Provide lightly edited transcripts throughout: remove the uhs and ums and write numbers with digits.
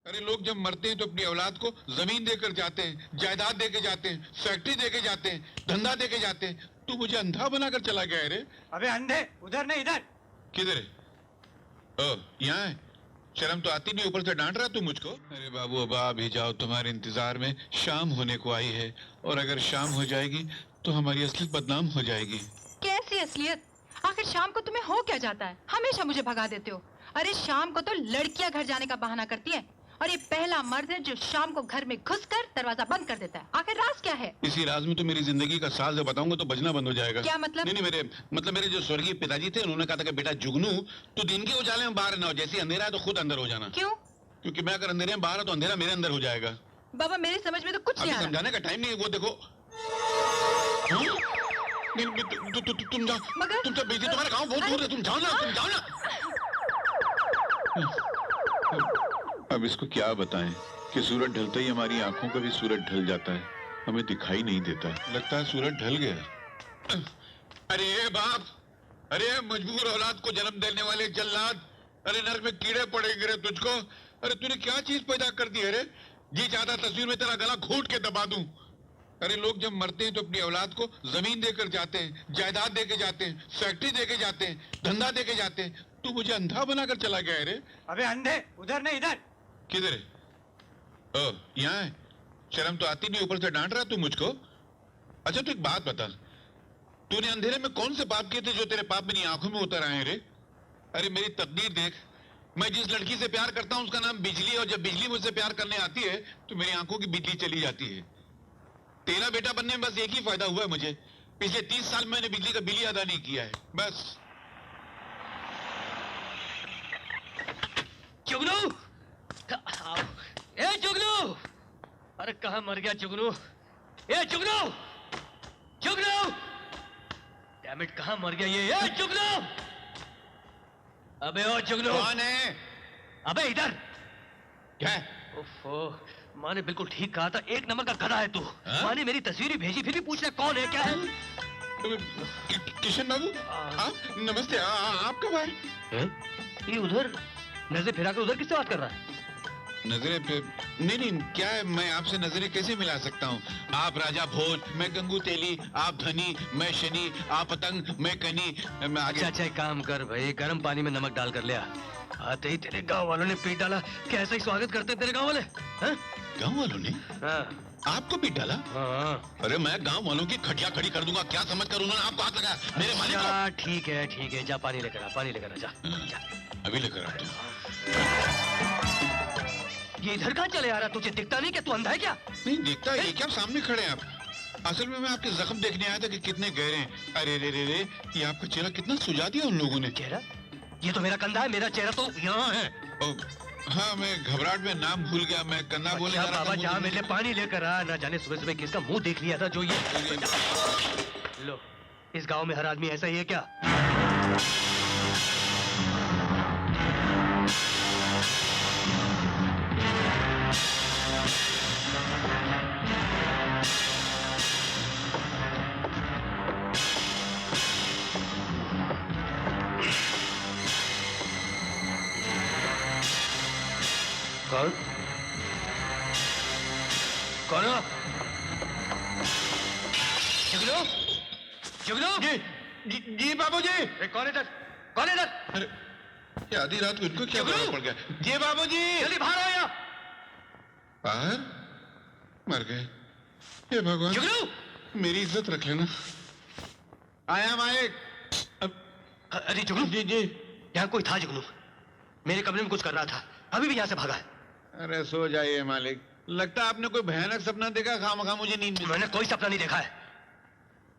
अरे लोग जब मरते हैं तो अपनी औलाद को जमीन देकर जाते हैं, जायदाद देके जाते हैं, फैक्ट्री देके जाते हैं, धंधा देके जाते हैं। तू मुझे अंधा बनाकर चला गया है रे। अबे अंधे, उधर नहीं इधर। किधर है? ओ, यहाँ है। शर्म तो आती नहीं, ऊपर से डांट रहा तू मुझको। अरे बाबू अब आ भी जाओ, तुम्हारे इंतजार में शाम होने को आई है, और अगर शाम हो जाएगी तो हमारी असलियत बदनाम हो जाएगी। कैसी असलियत? आखिर शाम को तुम्हें हो क्या जाता है? हमेशा मुझे भगा देते हो। अरे शाम को तो लड़कियां घर जाने का बहाना करती हैं, और ये पहला मर्द है जो शाम को घर में घुसकर दरवाजा बंद कर देता है। आखिर राज क्या है? इसी राज में तो मेरी जिंदगी का साल जब बताऊंगा तो बजना बंद हो जाएगा। क्या मतलब? नहीं, मेरे जो स्वर्गीय पिताजी थे, उन्होंने कहा था कि बेटा जुगनू, तू दिन के उजाले में बाहर ना हो, जैसे अंधेरा है तो खुद अंदर हो जाना। क्यों? क्योंकि मैं अगर अंधेरे में बाहर हूं तो अंधेरा मेरे अंदर हो जाएगा। बाबा मेरी समझ में तो कुछ नहीं आ रहा। समझाने का टाइम नहीं है, वो देखो। तुम जाओ। मगर तुम सब बेटी, तुम्हारा गांव बहुत दूर है, तुम जाओ ना, तुम जाओ ना। अब इसको क्या बताएं कि सूरज ढलते ही हमारी आंखों का भी सूरज ढल जाता है, हमें दिखाई नहीं देता। लगता है सूरज ढल गया। अरे बाप, अरे मजबूर औलाद को जन्म देने वाले जल्लाद, अरे नर्क में कीड़े पड़ेंगे रे तुझको। अरे तूने क्या चीज पैदा कर दी है रे? जी चाहता तस्वीर में तेरा गला घोंट के दबा दूं। अरे लोग जब मरते हैं तो अपनी औलाद को जमीन देकर जाते हैं, जायदाद देके जाते हैं, फैक्ट्री देके जाते हैं, धंधा देके जाते हैं। तू मुझे अंधा बनाकर चला गया है रे। अबे अंधे, उधर नहीं इधर। किधर है? ओ, यहाँ है। शर्म तो आती नहीं, ऊपर से डांट रहा तू मुझको। अच्छा तू एक बात बता, तूने अंधेरे में कौन से पाप किए थे जो तेरे पाप मेरी आंखों में उतर आए हैं रे? अरे मेरी तकदीर देख, मैं जिस लड़की से प्यार करता हूं उसका नाम बिजली, और जब बिजली मुझसे प्यार करने आती है तो मेरी आंखों की बिजली चली जाती है। तेरा बेटा बनने में बस एक ही फायदा हुआ है मुझे, पिछले 30 साल मैंने बिजली का बिल ही अदा नहीं किया है, बस। जुगनू, ए जुगनू, अरे कहाँ मर गया जुगनू? ए जुगनू, जुगनू, डैम इट, कहाँ मर गया ये? ए जुगनू, अबे ओ जुगनू। कौन है? अबे इधर। क्या? ओफो, माँ ने बिल्कुल ठीक कहा था, एक नंबर का गधा है तू। माँ ने मेरी तस्वीर ही भेजी, फिर भी पूछ रहा कौन है, क्या है? किशन बाबू, आप नमस्ते, आप कब आए? ये उधर नजर फिरा कर उधर किससे बात कर रहा है? नजरें पे नहीं, क्या है, मैं आपसे नजरें कैसे मिला सकता हूँ? आप राजा भोज, मैं गंगू तेली, आप धनी, मैं शनि, आप पतंग, मैं कनी, मैं आगे। अच्छा एक काम कर भाई, गर्म पानी में नमक डाल कर ले आ। आते ही तेरे गांव वालों ने पीट डाला। कैसा ही स्वागत करते हैं तेरे गांव वाले? गांव वालों ने? हाँ। आपको पीट डाला? हाँ। अरे मैं गांव वालों की खटिया खड़ी कर दूंगा, क्या समझ कर उन्होंने आपको हाथ लगाया? मेरे मालिक को। ठीक है, जा पानी लेकर आ, पानी लेकर आ, जा। अभी लेकर आते हैं। ये इधर कहाँ चले आ रहा? तुझे दिखता नहीं क्या? तू अंधा है क्या? नहीं दिखता है, ये क्या सामने खड़े हैं आप? असल में मैं आपके जख्म देखने आया था कि कितने गहरे हैं। अरे रे रे रे, ये आपका चेहरा कितना सुझा दिया उन लोगों ने। चेहरा? ये तो मेरा कंधा है, मेरा चेहरा तो यहाँ है। हाँ, मैं घबराहट में नाम भूल गया, मैं कंधा बोले जा रहा था। बाबा जा, मेरे लिए पानी लेकर आ। ना जाने सुबह सुबह किसका मुंह देख लिया था जो ये। लो, इस गांव में हर आदमी ऐसा ही है क्या? कौन? कौन हो? जुगनू? जुगनू? जी बाबूजी। कौन इधर? कौन इधर? अरे ये आधी रात को इनको क्या फर्क पड़ गया? जी बाबूजी। जल्दी बाहर आओ यहाँ। बाहर? मर गए। हे भगवान। जुगनू? मेरी इज्जत रख लेना। आया मालिक। अरे जुगनू? जी। यहाँ कोई था जुगनू, मेरे कमरे में कुछ कर रहा था, अभी भी यहाँ से भागा है। अरे सो जाइए मालिक, लगता है आपने कोई भयानक सपना देखा, खामखा मुझे नींद में। मैंने कोई सपना नहीं देखा है,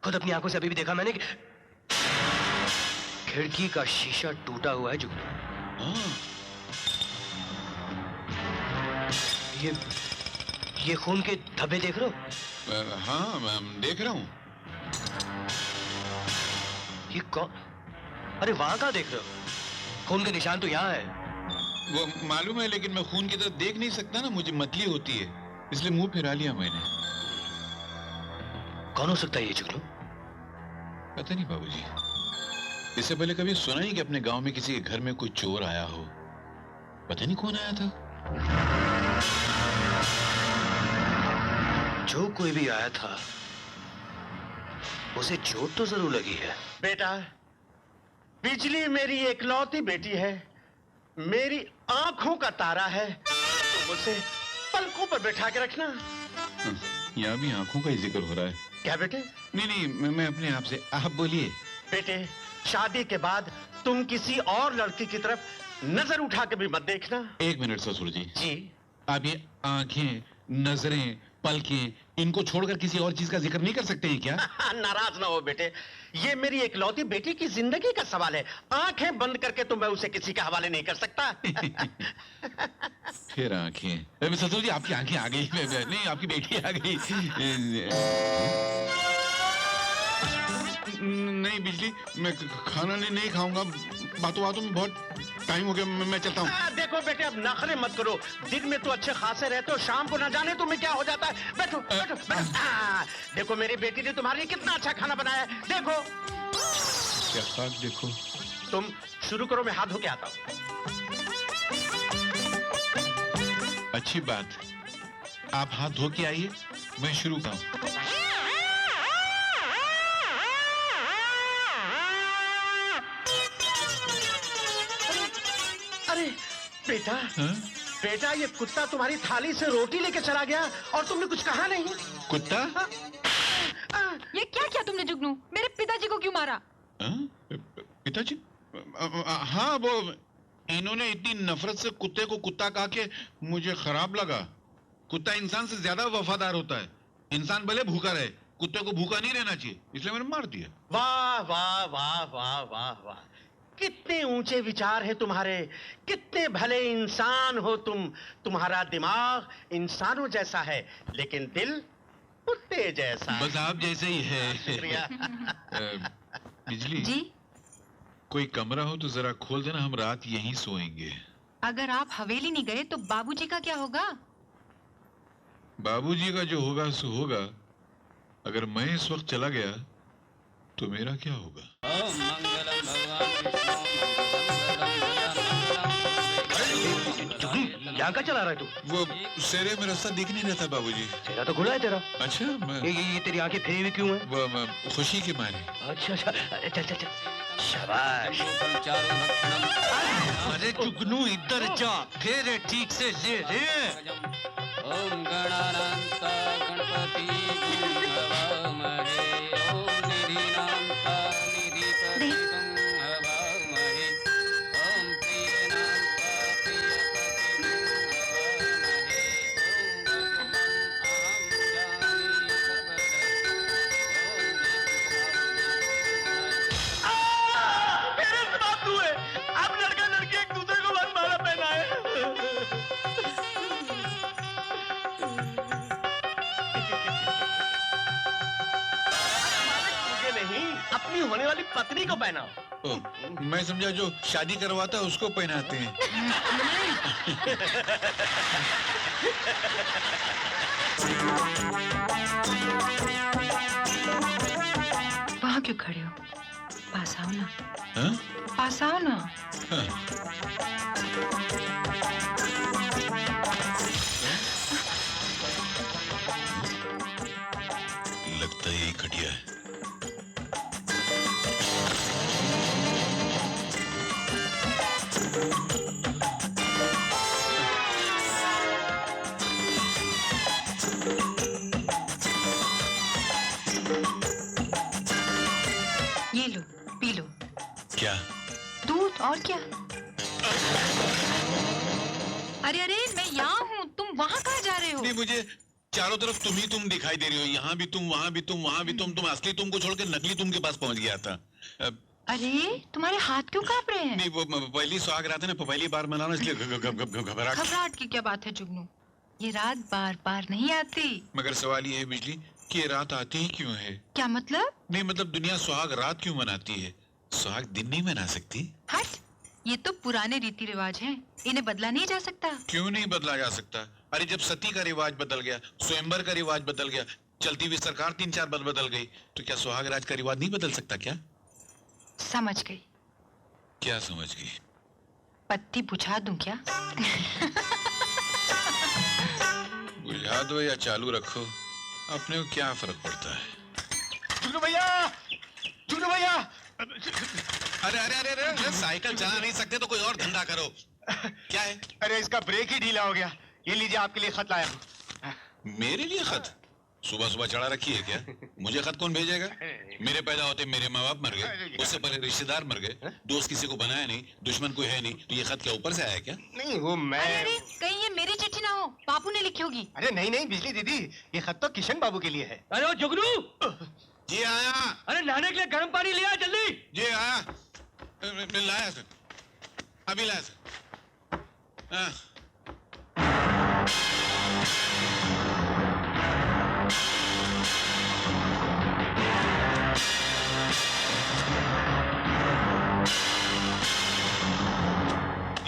खुद अपनी आंखों से अभी भी देखा मैंने कि खिड़की का शीशा टूटा हुआ है जुगनू। ये खून के धब्बे देख रहे हो? हाँ मैं देख रहा हूँ। ये कौन? अरे वहां कहाँ देख रहे हो? खून के निशान तो यहाँ है। वो मालूम है, लेकिन मैं खून की तरफ देख नहीं सकता ना, मुझे मतली होती है, इसलिए मुंह फिरा लिया मैंने। कौन हो सकता है ये जुगनू? पता नहीं बाबूजी, इससे पहले कभी सुना ही कि अपने गांव में किसी के घर में कोई चोर आया हो। पता नहीं कौन आया था। जो कोई भी आया था उसे चोट तो जरूर लगी है। बेटा, बिजली मेरी एकलौती बेटी है, मेरी आंखों का तारा है, तुम उसे पलकों पर बैठा के रखना। यहाँ भी आंखों का ही जिक्र हो रहा है। क्या बेटे? नहीं, मैं अपने आप से, आप बोलिए। बेटे, शादी के बाद तुम किसी और लड़की की तरफ नजर उठा के भी मत देखना। 1 मिनट ससुर जी। जी? आप ये आंखें, नजरें, पलकें, इनको छोड़कर किसी और चीज का जिक्र नहीं कर सकते हैं क्या? नाराज ना हो बेटे, ये मेरी एकलौती बेटी की जिंदगी का सवाल है। आंखें बंद करके तो मैं उसे किसी के हवाले नहीं कर सकता। फिर आंखें, ससुर जी आपकी आंखें आ गई। नहीं, आपकी बेटी आ गई। नहीं बिजली, मैं खाना नहीं खाऊंगा। बातों बातों में बहुत टाइम हो गया, मैं चलता हूँ। देखो बेटे, अब नखरे मत करो। दिन में तो अच्छे खासे रहते हो, शाम को ना जाने तुम्हें क्या हो जाता है। बैठो बैठो बैठो। देखो मेरी बेटी ने तुम्हारे लिए कितना अच्छा खाना बनाया है, देखो। क्या खाक देखो। तुम शुरू करो, मैं हाथ धो के आता हूँ। अच्छी बात, आप हाथ धो के आइए, मैं शुरू करूँ। अरे बेटा, हाँ? बेटा, ये कुत्ता तुम्हारी थाली से रोटी लेके चला गया और तुमने कुछ कहा नहीं। कुत्ता? ये क्या किया तुमने जुगनू? मेरे पिताजी को क्यों मारा? पिताजी? हाँ, वो इन्होंने इतनी नफरत से कुत्ते को कुत्ता कहा कि मुझे खराब लगा। कुत्ता इंसान से ज्यादा वफादार होता है। इंसान भले भूखा रहे, कुत्ते को भूखा नहीं रहना चाहिए, इसलिए मैंने मार दिया। वाह वाह वाह वाह वाह वाह, कितने ऊंचे विचार हैं तुम्हारे, कितने भले इंसान हो तुम। तुम्हारा दिमाग इंसानों जैसा है, लेकिन दिल कुत्ते जैसा। बस आप जैसे ही है। शुक्रिया। बिजली जी? कोई कमरा हो तो जरा खोल देना, हम रात यहीं सोएंगे। अगर आप हवेली नहीं गए तो बाबूजी का क्या होगा? बाबूजी का जो होगा सो होगा। अगर मैं इस वक्त चला गया तो मेरा क्या होगा? यहाँ का चला रहा है तू? वो सेरे में रास्ता दिख नहीं रहता बाबूजी। तेरा तो खुला है तेरा। अच्छा, ये तेरी आंखें फेरी हुई क्यों है? वो खुशी के मारे। अच्छा अच्छा, चल चल चल, शाबाश। अरे जुगनू इधर जा, फिर ठीक से ले रे। ओम गणानांता गणपति हवामहे, ओम निधिनांता निधिपति हवामहे, ओम प्रियनांता प्रियपति हवामहे, ओम मेरे जवाब हुए, अब लड़का लड़की एक दूसरे को वरमाला पहनाए। मुझे नहीं, अपनी होने वाली पत्नी को पहनाओ। ओ, मैं समझा जो शादी करवाता है उसको पहनाते हैं। वहाँ क्यों खड़े हो? पास आओ ना। हाँ? पास आओ ना। हाँ। लगता है यही खटिया है। ये लो, पी लो। क्या? दूध और क्या? अरे अरे, मैं यहाँ हूँ, तुम वहाँ कहाँ जा रहे हो? नहीं, मुझे चारों तरफ तुम ही तुम दिखाई दे रही हो। यहाँ भी तुम, वहाँ भी तुम, वहाँ भी तुम असली तुम को छोड़ के नकली तुम के पास पहुँच गया था। अरे, तुम्हारे हाथ क्यों कांप रहे हैं? नहीं, वो पहली सुहाग रात है ना, पहली बार मनाना, इसलिए घबराहट। घबराहट की क्या बात है जुगनू? ये रात बार बार नहीं आती। मगर सवाल ये है बिजली कि ये रात आती ही क्यों है? क्या मतलब? नहीं, मतलब दुनिया सुहाग रात क्यों मनाती है? सुहाग दिन नहीं मना सकती? हट, ये तो पुराने रीति रिवाज हैं, इन्हें बदला नहीं जा सकता। क्यों नहीं बदला जा सकता? अरे जब सती का रिवाज बदल गया, स्वयंवर का रिवाज बदल गया, चलती हुई सरकार 3-4 बदल गई, तो क्या सुहाग राज का रिवाज नहीं बदल सकता क्या? समझ गई। क्या समझ गई? पत्ती बुझा दूं क्या? बढ़ा दो या चालू रखो, अपने को क्या फर्क पड़ता है। जुगनू भैया, जुगनू भैया। अरे अरे अरे अरे साइकिल चला नहीं सकते तो कोई और धंधा करो। क्या है? अरे इसका ब्रेक ही ढीला हो गया। ये लीजिए, आपके लिए खत लाया हूँ। मेरे लिए खत? सुबह सुबह चढ़ा रखी है क्या? मुझे खत कौन भेजेगा? मेरे पैदा होते मेरे माँ बाप मर गए, उससे पहले रिश्तेदार मर गए, दोस्त किसी को बनाया नहीं, दुश्मन कोई है नहीं, तो ये खत क्या ऊपर से आया क्या? नहीं वो मैं। अरे कहीं ये मेरी चिट्ठी ना हो, बापू ने लिखी होगी। अरे नहीं नहीं बिजली दीदी, ये खत तो किशन बाबू के लिए है। अरे ओ जुगनू, जी आया। अरे नहाने के लिए गर्म पानी ले आ जल्दी। जी आया। मैं लाया सर, अभी लाया सर। हाँ।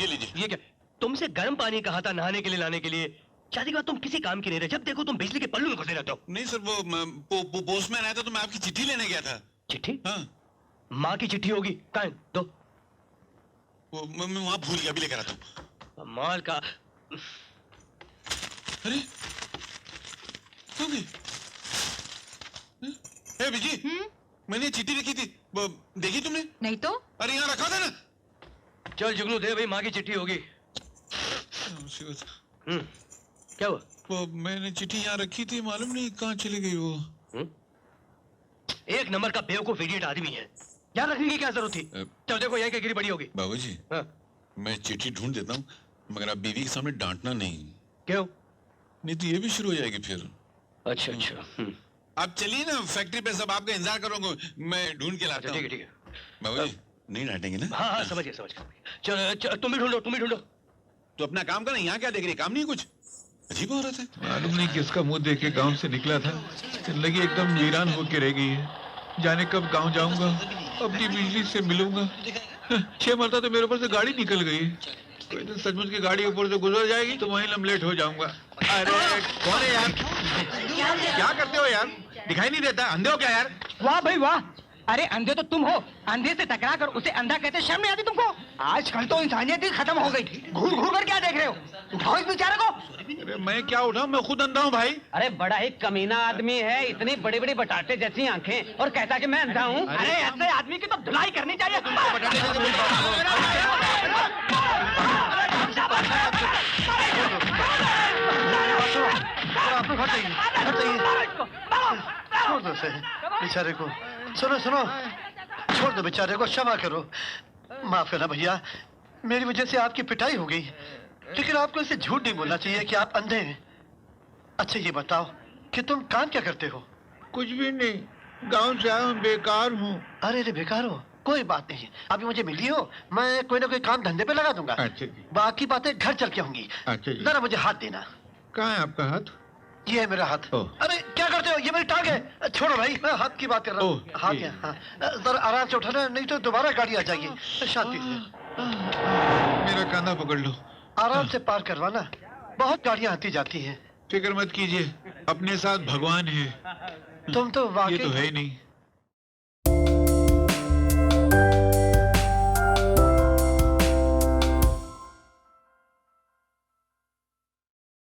ये लीजिए। ये क्या? तुमसे गर्म पानी कहा था नहाने के लिए लाने के लिए। शादी के बाद तुम किसी काम की नहीं रहे, जब देखो तुम बिजली के पल्लू में घुसे रहते हो। नहीं सर, वो पोस्टमैन आया था तो मैं आपकी चिट्ठी लेने गया था। चिट्ठी? हाँ, माँ की चिट्ठी होगी। कहाँ है? दो। वो मैं वहां भूल गया, अभी लेकर आता हूँ। माल का। अरे क्यों गई? ए बिजी, मैंने चिट्ठी लिखी थी, वो देखी तुमने? नहीं तो अरे यहाँ रखा था ना। चल जुगनू दे भाई, माँ की चिट्ठी होगी। क्या हुआ? वो मैंने चिट्ठी यहाँ रखी थी, मालूम नहीं कहाँ चली गई वो। एक नंबर का बेवकूफ इडियट आदमी है, यहाँ रखने की क्या जरूरत थी? चल देखो यही क्या गिरी पड़ी होगी। बाबूजी, हाँ। मैं चिट्ठी ढूंढ देता हूँ, मगर आप बीवी के सामने डांटना नहीं, क्यों? नहीं तो ये भी शुरू हो जाएगी फिर। अच्छा अच्छा। आप चलिए ना फैक्ट्री पे, सब आपका इंतजार करूंगा, मैं ढूंढ के लाता ठीक है हूँ। ठीक है। बाबूजी नहीं डांटेंगे ना? हाँ हाँ समझ गया समझ गया। चल तुम भी ढूंढो, तुम भी ढूंढो। तो अपना काम करना, यहाँ क्या देख रही, काम नहीं कुछ? अजीब औरत है, मालूम नहीं किसका मुंह देख के गांव से निकला था, जिंदगी एकदम वीरान होके रह गई है। जाने कब गांव जाऊंगा, अपनी बिजली से मिलूंगा। 6 मरता तो मेरे ऊपर से गाड़ी निकल गई। कोई दिन सचमुच की गाड़ी ऊपर से गुजर जाएगी तो वहीं हम लेट हो जाऊंगा। अरे कौन है यार? क्या करते हो यार? दिखाई नहीं देता, अंधे हो क्या यार? वाह भाई वाह। अरे अंधे तो तुम हो, अंधे से टकरा कर उसे अंधा कहते शर्म नहीं आती तुमको? आजकल तो इंसानियत ही खत्म हो गई। घूर घूर कर क्या देख रहे हो? उठाओ इस बेचारे को। अरे मैं क्या उठाऊं, मैं खुद अंधा हूँ भाई। अरे बड़ा ही कमीना आदमी है, इतनी बड़ी बड़ी बटाटे जैसी आंखें, और कहता कि मैं अंधा हूँ। अरे ऐसे आदमी की तो धुलाई करनी चाहिए। छोड़ दो बेचारे को। सुनो सुनो, छोड़ दो बेचारे को, क्षमा करो। माफ करना भैया, मेरी वजह से आपकी पिटाई हो गई, लेकिन आपको इसे झूठ नहीं बोलना चाहिए कि आप अंधे हैं। अच्छा ये बताओ कि तुम काम क्या करते हो? कुछ भी नहीं, गांव से आया हूँ, बेकार हूँ। अरे रे बेकार हो, कोई बात नहीं, अभी मुझे मिली हो, मैं कोई ना कोई काम धंधे पे लगा दूंगा। अच्छा जी। बाकी बातें घर चल के होंगी। अच्छा जी। जरा मुझे हाथ देना। कहाँ है आपका हाथ? ये है मेरा हाथ। ओह। अरे क्या करते हो, ये मेरी टांग है। छोड़ो भाई, मैं हाथ की बात कर रहा ओह, हूँ। हाथ ये। है, हाँ। जरा आराम से उठाना, नहीं तो दोबारा गाड़ी आ जाएगी। शांति से मेरा कंधा पकड़ लो। आराम से पार करवाना, बहुत गाड़ियाँ आती जाती हैं। फिक्र मत कीजिए, अपने साथ भगवान है। तुम तो ये तो वाकई है ही नहीं।